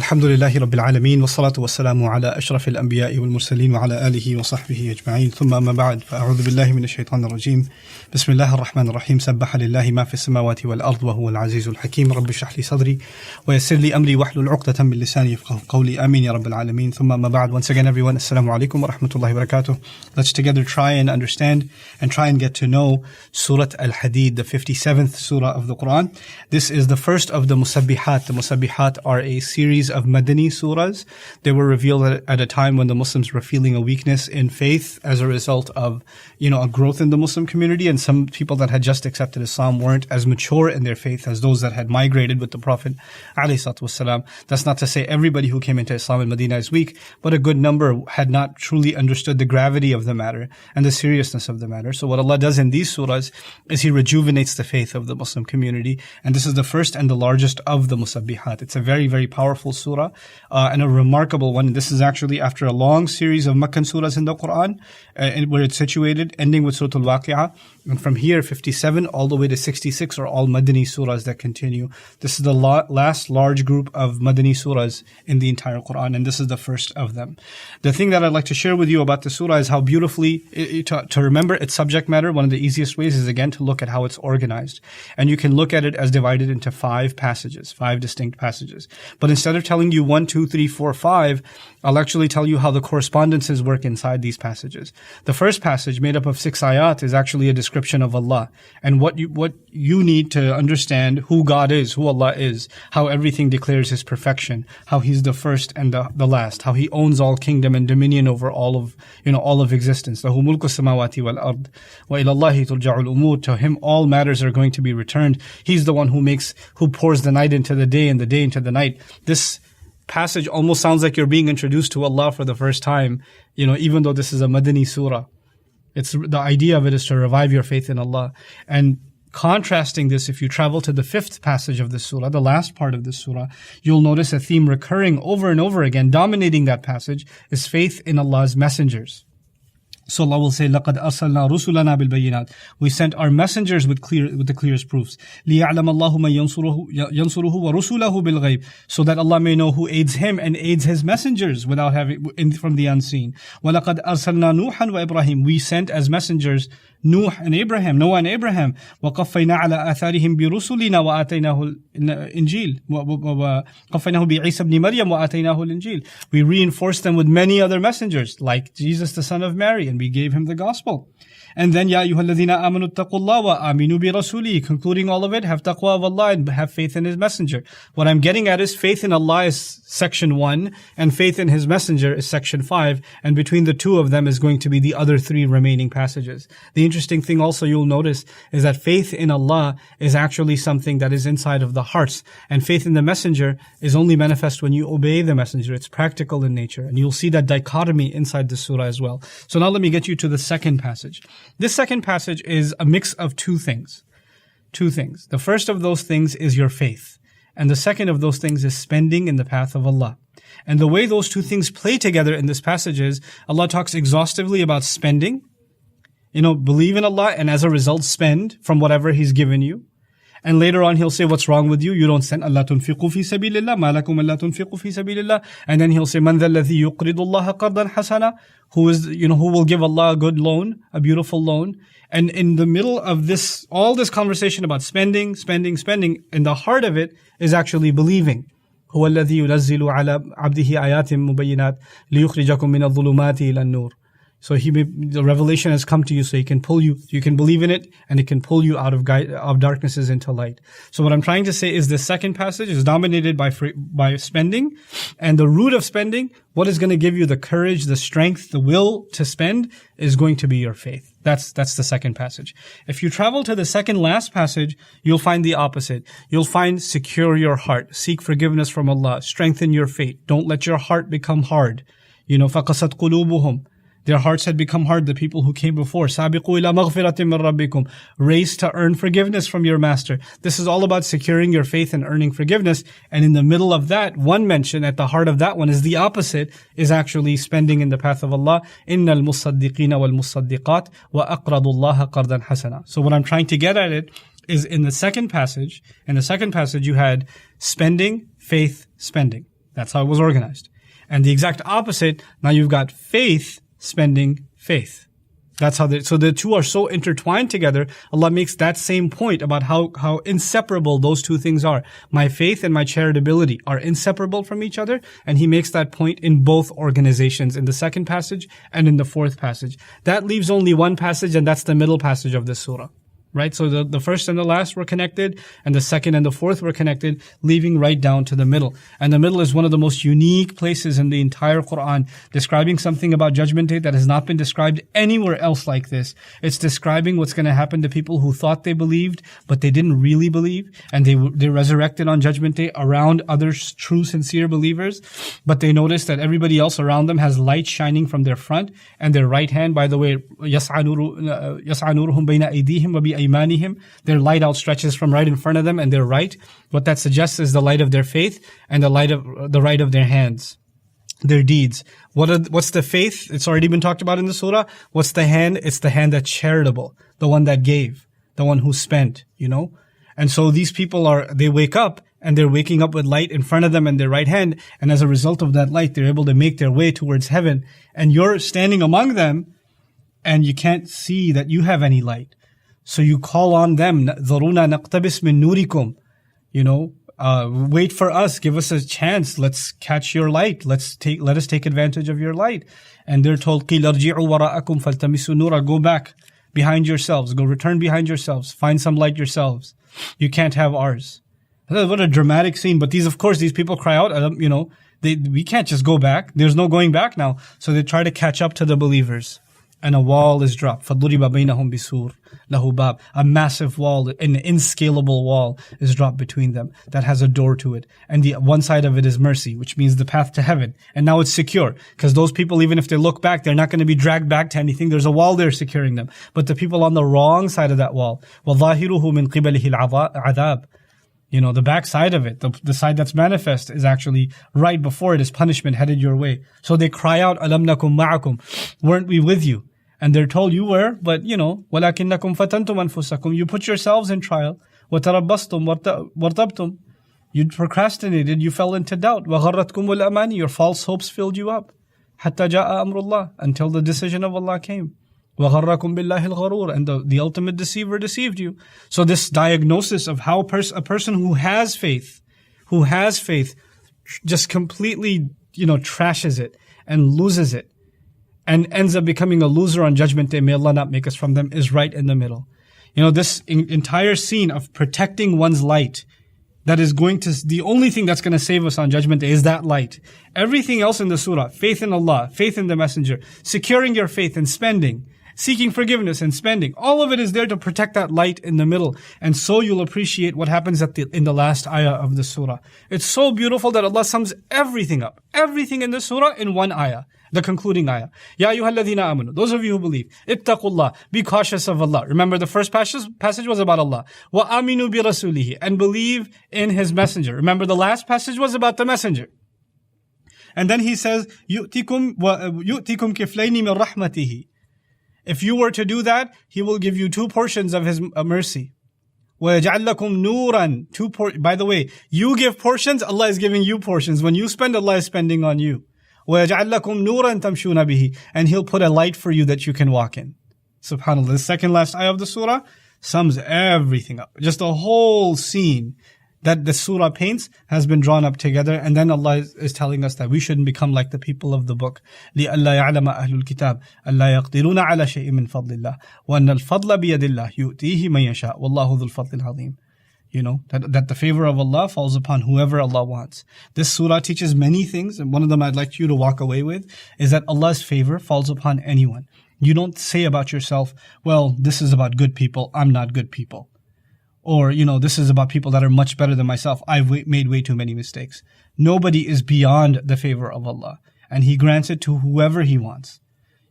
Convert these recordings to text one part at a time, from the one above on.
Alhamdulillahi Rabbil Alameen, wassalatu wassalamu ala ashrafil anbiya'i wal mursaleen wa ala alihi wa sahbihi ajma'in. Thumma amma ba'd, fa'a'udhu billahi minash shaitanir rajim. Bismillahir rahmanir rahim. Sabbaha lillahi ma fis samawati wal ard wa huwal azizul hakim. Rabbi shrah li sadri wa yassir li amri wahlul 'uqdatan min lisani yafqahu qawli. Amin ya Rabbil Alameen. Thumma amma ba'd. Once again everyone, assalamu alaikum wa rahmatullahi wa barakatuh. Let's together try and understand and try and get to know Surah Al-Hadid, the 57th surah of the Quran. This is the first of the Mussabihaat. The Mussabihaat are a series of Madani surahs. They were revealed at a time when the Muslims were feeling a weakness in faith as a result of, a growth in the Muslim community, and some people that had just accepted Islam weren't as mature in their faith as those that had migrated with the Prophet, alaihi, salatu wassalaam. That's not to say everybody who came into Islam in Madinah is weak, but a good number had not truly understood the gravity of the matter and the seriousness of the matter. So what Allah does in these surahs is He rejuvenates the faith of the Muslim community, and this is the first and the largest of the Mussabihaat. It's a very, very powerful surah and a remarkable one. This is actually after a long series of Makkan surahs in the Quran, where it's situated, ending with Surah Al-Waqi'ah. And from here, 57 all the way to 66 are all Madani surahs that continue. This is the last large group of Madani surahs in the entire Quran, and this is the first of them. The thing that I'd like to share with you about the surah is how beautifully, to remember its subject matter, one of the easiest ways is again to look at how it's organized. And you can look at it as divided into 5 passages, 5 distinct passages. But instead of telling you 1, 2, 3, 4, 5, I'll actually tell you how the correspondences work inside these passages. The first passage, made up of 6 ayat, is actually a description of Allah and what you need to understand who God is, who Allah is, how everything declares His perfection, how He's the first and the last, how He owns all kingdom and dominion over all of existence. Lahu mulku samawati wal ard wa ila Allahi turja'ul umur. To Him all matters are going to be returned. He's the one who pours the night into the day and the day into the night. This passage almost sounds like you're being introduced to Allah for the first time, even though this is a Madani surah. The idea of it is to revive your faith in Allah. And contrasting this, if you travel to the 5th passage of this surah, the last part of this surah, you'll notice a theme recurring over and over again, dominating that passage, is faith in Allah's messengers. So Allah will say, لَقَدْ أَرْسَلْنَا رُسُلَنَا بِالْبَيِّنَاتِ. We sent our messengers with the clearest proofs. لِيَعْلَمَ اللَّهُ مَنْ يَنْصُرُهُ وَرُسُلَهُ بِالْغَيْبِ. So that Allah may know who aids Him and aids His messengers without from the unseen. وَلَقَدْ أَرْسَلْنَا نُوحًا وَإِبْرَاهِيمَ. We sent as messengers Noah and Abraham. وَقَفَّيْنَا عَلَى آثَارِهِمْ بِرُسُلِنَا وَآتَيْنَاهُ الْإِنْجِيلَ وَقَفَّيْنَاهُ بِعِيسَى بْنِ مَرْيَمَ وَآتَيْنَاهُ الْإِنْجِيلَ. We reinforced them with many other messengers, like Jesus the son of Mary, and we gave him the gospel. And then, Ya ayyuhalladhina amanu ttaqullah wa aminu bi rasuli. Concluding all of it, have taqwa of Allah and have faith in His messenger. What I'm getting at is faith in Allah is section 1 and faith in His messenger is section 5. And between the two of them is going to be the other 3 remaining passages. The interesting thing also you'll notice is that faith in Allah is actually something that is inside of the hearts. And faith in the messenger is only manifest when you obey the messenger. It's practical in nature. And you'll see that dichotomy inside the surah as well. So now let me get you to the second passage. This second passage is a mix of 2 things. 2 things. The first of those things is your faith. And the second of those things is spending in the path of Allah. And the way those 2 things play together in this passage is Allah talks exhaustively about spending. Believe in Allah and as a result spend from whatever He's given you. And later on He'll say, what's wrong with you? You don't spend. Allah tunfiqu fi sabilillah, ma lakum alla tunfiqu fi sabilillah. And then He'll say, man dhal ladhi yuqridu Allah qardan hasana. Who will give Allah a good loan, a beautiful loan. And in the middle of all this conversation about spending, in the heart of it is actually believing. هو الذي ينزل على عبده آيات مبينات ليخرجكم من الظلمات إلى النور. So the revelation has come to you, so you can believe in it, and it can pull you out of darknesses into light. So what I'm trying to say is the second passage is dominated by spending, and the root of spending, what is going to give you the courage, the strength, the will to spend is going to be your faith. That's the second passage. If you travel to the second last passage, you'll find the opposite. You'll find secure your heart, seek forgiveness from Allah, strengthen your faith. Don't let your heart become hard. فَقَسَتْ قُلُوبُهُمْ. Their hearts had become hard, the people who came before. سَابِقُوا إِلَى مَغْفِرَةٍ مِّن رَبِّكُمْ. Race to earn forgiveness from your master. This is all about securing your faith and earning forgiveness. And in the middle of that, one mention at the heart of that one is the opposite, is actually spending in the path of Allah. إِنَّ الْمُصَّدِّقِينَ وَالْمُصَّدِّقَاتِ وَأَقْرَضُوا اللَّهَ قَرْضًا حَسَنًا. So what I'm trying to get at it is in the second passage you had spending, faith, spending. That's how it was organized. And the exact opposite, now you've got faith spending faith. That's how so the two are so intertwined together. Allah makes that same point about how inseparable those two things are. My faith and my charitability are inseparable from each other. And He makes that point in both organizations, in the second passage and in the fourth passage. That leaves only one passage, and that's the middle passage of this surah. Right? So the first and the last were connected, and the second and the fourth were connected, leaving right down to the middle. And the middle is one of the most unique places in the entire Quran, describing something about Judgment Day that has not been described anywhere else like this. It's describing what's going to happen to people who thought they believed, but they didn't really believe, and they resurrected on Judgment Day around other true, sincere believers, but they noticed that everybody else around them has light shining from their front and their right hand. By the way, يَسْعَى نُورُهُمْ بَيْنَ أَيْدِيهِمْ وَبِأَيْمَانِهِمْ. Their light outstretches from right in front of them and their right. What that suggests is the light of their faith and the right of their hands, their deeds. What's the faith? It's already been talked about in the surah. What's the hand? It's the hand that's charitable, the one that gave, the one who spent, And so these people they wake up, and they're waking up with light in front of them and their right hand. And as a result of that light, they're able to make their way towards heaven. And you're standing among them, and you can't see that you have any light. So you call on them, ذَرُونَا نَقْتَبِسْ مِن نُورِكُمْ. Wait for us, give us a chance, let's catch your light, let us take advantage of your light. And they're told, قِيلَ ارْجِعُوا وَرَاءَكُمْ فَالْتَمِسُوا نُورًا. Go back behind yourselves, return behind yourselves, find some light yourselves. You can't have ours. What a dramatic scene. But these people cry out, we can't just go back. There's no going back now. So they try to catch up to the believers. And a wall is dropped. فَضُرِبَ بَيْنَهُمْ بِسُورٍ لَهُ بَابٍ. A massive wall, an inscalable wall is dropped between them that has a door to it. And the one side of it is mercy, which means the path to heaven. And now it's secure. Because those people, even if they look back, they're not going to be dragged back to anything. There's a wall there securing them. But the people on the wrong side of that wall, وَظَاهِرُهُ مِنْ قِبَلِهِ الْعَذَابِ. The back side of it, the side that's manifest, is actually right before it is punishment headed your way. So they cry out, أَلَمْ نَكُمْ مَعَكُمْ. Weren't we with you? And they're told you were, but وَلَكِنَّكُمْ فَتَنْتُمْ أَنفُسَكُمْ. You put yourselves in trial. وَتَرَبَّصْتُمْ وَارْتَبْتُمْ. You procrastinated, you fell into doubt. وَغَرَّتْكُمُ الْأَمَانِ. Your false hopes filled you up. حَتَّى جَاءَ أَمْرُ اللَّهِ. Until the decision of Allah came. وَغَرَّكُمْ بِاللَّهِ الْغَرُورِ. And the ultimate deceiver deceived you. So this diagnosis of how a person who has faith, just completely, trashes it and loses it, and ends up becoming a loser on Judgment Day, may Allah not make us from them, is right in the middle. This entire scene of protecting one's light, the only thing that's going to save us on Judgment Day is that light. Everything else in the surah, faith in Allah, faith in the Messenger, securing your faith and spending, seeking forgiveness and spending, all of it is there to protect that light in the middle. And so you'll appreciate what happens in the last ayah of the surah. It's so beautiful that Allah sums everything up, everything in the surah in one ayah. The concluding ayah. Ya ayyuhalladhina amanu. Those of you who believe. Ittaqullah. Be cautious of Allah. Remember the first passage was about Allah. Wa aminu bi rasulihi. And believe in His messenger. Remember the last passage was about the messenger. And then He says, yu'tikum kiflayni min rahmatihi. If you were to do that, He will give you 2 portions of His mercy. وَيَجْعَلْ لَكُمْ نُورًا. By the way, you give portions, Allah is giving you portions. When you spend, Allah is spending on you. وَيَجْعَلْ لَكُمْ نُورًا تَمْشُونَ بِهِ. And He'll put a light for you that you can walk in. SubhanAllah. The second last ayah of the surah sums everything up. Just a whole scene that the surah paints has been drawn up together. And then Allah is telling us that we shouldn't become like the people of the book. لِأَلَّا يَعْلَمَ أَهْلُ الْكِتَابِ أَلَّا يَقْدِرُونَ عَلَى شَيْءٍ مِّن فَضْلِ اللَّهِ وَأَنَّ الْفَضْلَ بِيَدِ اللَّهِ يُؤْتِيهِ مَن يَشَاءُ وَاللَّهُ ذُو الْفَضْلِ الْعَظِيمِ. That the favor of Allah falls upon whoever Allah wants. This surah teaches many things, and one of them I'd like you to walk away with is that Allah's favor falls upon anyone. You don't say about yourself, well, this is about good people, I'm not good people. Or, this is about people that are much better than myself, I've made way too many mistakes. Nobody is beyond the favor of Allah, and He grants it to whoever He wants.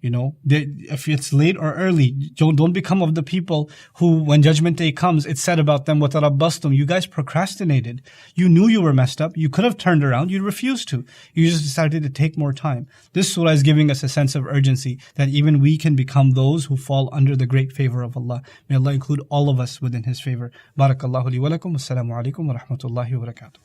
If it's late or early, don't become of the people who, when Judgment Day comes, it's said about them, وَتَرَبَّصْتُمْ. You guys procrastinated. You knew you were messed up. You could have turned around. You refused to. You just decided to take more time. This surah is giving us a sense of urgency that even we can become those who fall under the great favor of Allah. May Allah include all of us within His favor. Barakallahu li wa lakum. Wassalamu alaikum wa rahmatullahi wa barakatuh.